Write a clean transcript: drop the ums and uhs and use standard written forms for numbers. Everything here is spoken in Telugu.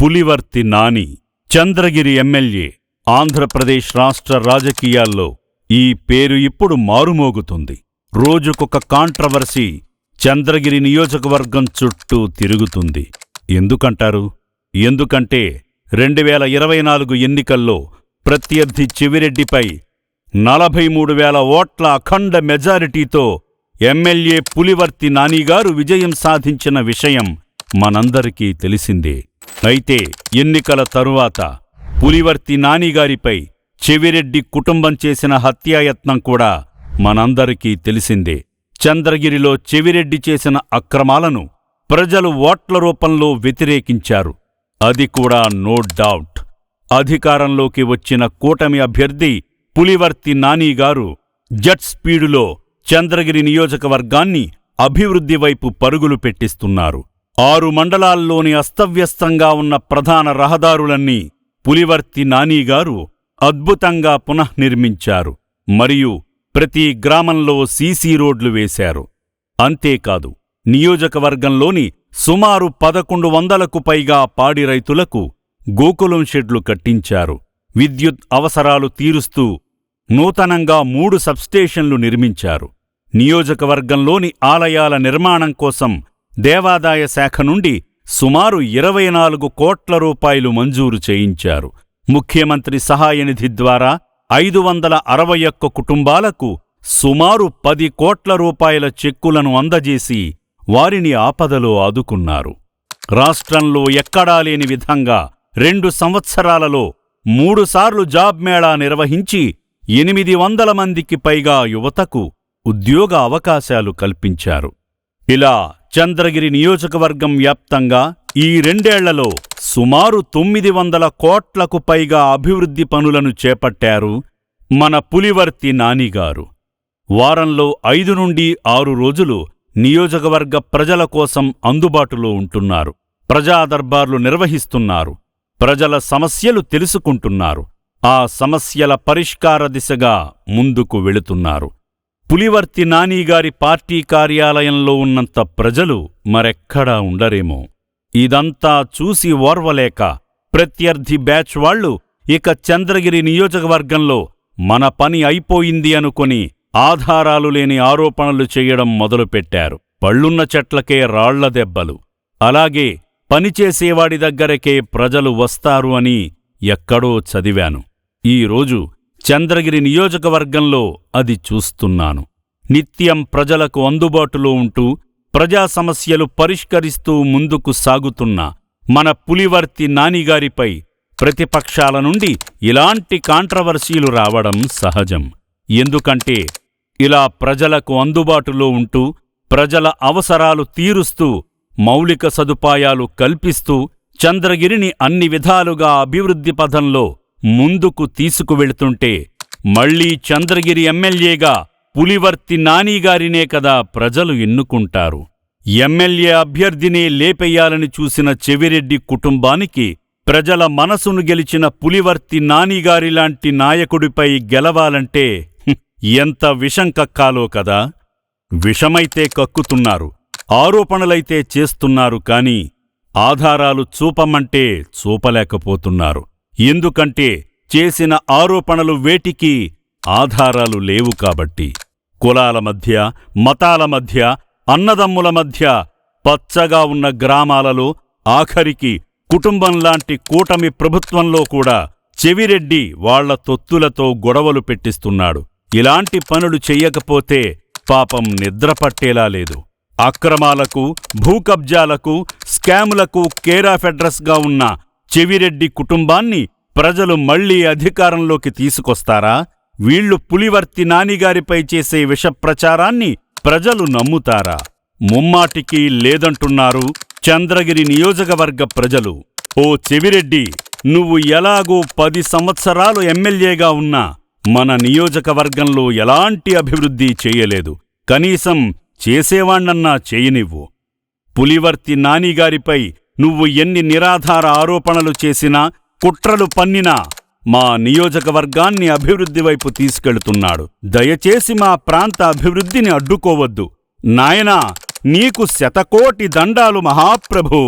పులివర్తి నాని, చంద్రగిరి ఎమ్మెల్యే. ఆంధ్రప్రదేశ్ రాష్ట్ర రాజకీయాల్లో ఈ పేరు ఇప్పుడు మారుమోగుతుంది. రోజుకొక కాంట్రవర్సీ చంద్రగిరి నియోజకవర్గం చుట్టూ తిరుగుతుంది. ఎందుకంటారు? ఎందుకంటే 2024 ఎన్నికల్లో ప్రత్యర్థి చెవిరెడ్డిపై 43,000 ఓట్ల అఖండ మెజారిటీతో ఎమ్మెల్యే పులివర్తి నానిగారు విజయం సాధించిన విషయం మనందరికీ తెలిసిందే. అయితే ఎన్నికల తరువాత పులివర్తి నానిగారిపై చెవిరెడ్డి కుటుంబం చేసిన హత్యాయత్నం కూడా మనందరికీ తెలిసిందే. చంద్రగిరిలో చెవిరెడ్డి చేసిన అక్రమాలను ప్రజలు ఓట్ల రూపంలో వ్యతిరేకించారు. అది కూడా నో డౌట్. అధికారంలోకి వచ్చిన కూటమి అభ్యర్థి పులివర్తి నానిగారు జెట్ స్పీడులో చంద్రగిరి నియోజకవర్గాన్ని అభివృద్ధి వైపు పరుగులు పెట్టిస్తున్నారు. 6 మండలాల్లోని అస్తవ్యస్తంగా ఉన్న ప్రధాన రహదారులన్నీ పులివర్తి నానిగారు అద్భుతంగా పునఃనిర్మించారు. మరియు ప్రతి గ్రామంలో సీసీ రోడ్లు వేశారు. అంతేకాదు, నియోజకవర్గంలోని సుమారు 1100కు పైగా పాడి రైతులకు గోకులం షెడ్లు కట్టించారు. విద్యుత్ అవసరాలు తీరుస్తూ నూతనంగా 3 సబ్స్టేషన్లు నిర్మించారు. నియోజకవర్గంలోని ఆలయాల నిర్మాణం కోసం దేవాదాయ శాఖ నుండి సుమారు 24 కోట్ల రూపాయలు మంజూరు చేయించారు. ముఖ్యమంత్రి సహాయనిధి ద్వారా 561 కుటుంబాలకు సుమారు 10 కోట్ల రూపాయల చెక్కులను అందజేసి వారిని ఆపదలో ఆదుకున్నారు. రాష్ట్రంలో ఎక్కడా లేని విధంగా 2 సంవత్సరాలలో 3 సార్లు జాబ్ మేళా నిర్వహించి 800 మందికి పైగా యువతకు ఉద్యోగ అవకాశాలు కల్పించారు. ఇలా చంద్రగిరి నియోజకవర్గం వ్యాప్తంగా ఈ 2 ఏళ్లలో సుమారు 900 కోట్లకు పైగా అభివృద్ధి పనులను చేపట్టారు మన పులివర్తి నానిగారు. వారంలో 5 నుండి 6 రోజులు నియోజకవర్గ ప్రజల కోసం అందుబాటులో ఉంటున్నారు. ప్రజా దర్బార్లు నిర్వహిస్తున్నారు. ప్రజల సమస్యలు తెలుసుకుంటున్నారు. ఆ సమస్యల పరిష్కార దిశగా ముందుకు వెళుతున్నారు. పులివర్తి నానిగారి పార్టీ కార్యాలయంలో ఉన్నంత ప్రజలు మరెక్కడా ఉండరేమో. ఇదంతా చూసి ఓర్వలేక ప్రత్యర్థి బ్యాచ్ వాళ్లు ఇక చంద్రగిరి నియోజకవర్గంలో మన పని అయిపోయింది అనుకొని ఆధారాలు లేని ఆరోపణలు చేయడం మొదలుపెట్టారు. పళ్ళున్న చెట్లకే రాళ్ల దెబ్బలు. అలాగే పనిచేసేవాడి దగ్గరకే ప్రజలు వస్తారు అని ఎక్కడో చదివాను. ఈరోజు చంద్రగిరి నియోజకవర్గంలో అది చూస్తున్నాను. నిత్యం ప్రజలకు అందుబాటులో ఉంటూ ప్రజా సమస్యలు పరిష్కరిస్తూ ముందుకు సాగుతున్న మన పులివర్తి నానిగారిపై ప్రతిపక్షాల నుండి ఇలాంటి కాంట్రవర్సీలు రావడం సహజం. ఎందుకంటే ఇలా ప్రజలకు అందుబాటులో ఉంటూ ప్రజల అవసరాలు తీరుస్తూ మౌలిక సదుపాయాలు కల్పిస్తూ చంద్రగిరిని అన్ని విధాలుగా అభివృద్ధి పథంలో ముందుకు తీసుకువెళుతుంటే మళ్లీ చంద్రగిరి ఎమ్మెల్యేగా పులివర్తి నానిగారినే కదా ప్రజలు ఎన్నుకుంటారు. ఎమ్మెల్యే అభ్యర్థినే లేపెయ్యాలని చూసిన చెవిరెడ్డి కుటుంబానికి ప్రజల మనసును గెలిచిన పులివర్తి నానిగారిలాంటి నాయకుడిపై గెలవాలంటే ఎంత విషం కక్కాలో కదా. విషమైతే కక్కుతున్నారు, ఆరోపణలైతే చేస్తున్నారు, కాని ఆధారాలు చూపమంటే చూపలేకపోతున్నారు. ఎందుకంటే చేసిన ఆరోపణలు వేటికి ఆధారాలు లేవు కాబట్టి. కులాల మధ్య, మతాల మధ్య, అన్నదమ్ముల మధ్య పచ్చగా ఉన్న గ్రామాలలో ఆఖరికి కుటుంబంలాంటి కూటమి ప్రభుత్వంలో కూడా చెవిరెడ్డి వాళ్ల తొత్తులతో గొడవలు పెట్టిస్తున్నాడు. ఇలాంటి పనులు చెయ్యకపోతే పాపం నిద్రపట్టేలా లేదు. అక్రమాలకు, భూకబ్జాలకు, స్కాములకు కేరాఫ్ అడ్రస్గా ఉన్న చెవిరెడ్డి కుటుంబాన్ని ప్రజలు మళ్లీ అధికారంలోకి తీసుకొస్తారా? వీళ్లు పులివర్తి నానిగారిపై చేసే విషప్రచారాన్ని ప్రజలు నమ్ముతారా? ముమ్మాటికి లేదంటున్నారు చంద్రగిరి నియోజకవర్గ ప్రజలు. ఓ చెవిరెడ్డి, నువ్వు ఎలాగూ 10 సంవత్సరాలు ఎమ్మెల్యేగా ఉన్నా మన నియోజకవర్గంలో ఎలాంటి అభివృద్ధి చేయలేదు. కనీసం చేసేవాణ్ణన్నా చేయనివ్వు. పులివర్తి నానిగారిపై నువ్వు ఎన్ని నిరాధార ఆరోపణలు చేసినా, కుట్రలు పన్నినా మా నియోజకవర్గాన్ని అభివృద్ధి వైపు తీసుకెళ్తున్నాడు. దయచేసి మా ప్రాంత అభివృద్ధిని అడ్డుకోవద్దు. నాయనా, నీకు శతకోటి దండాలు మహాప్రభూ.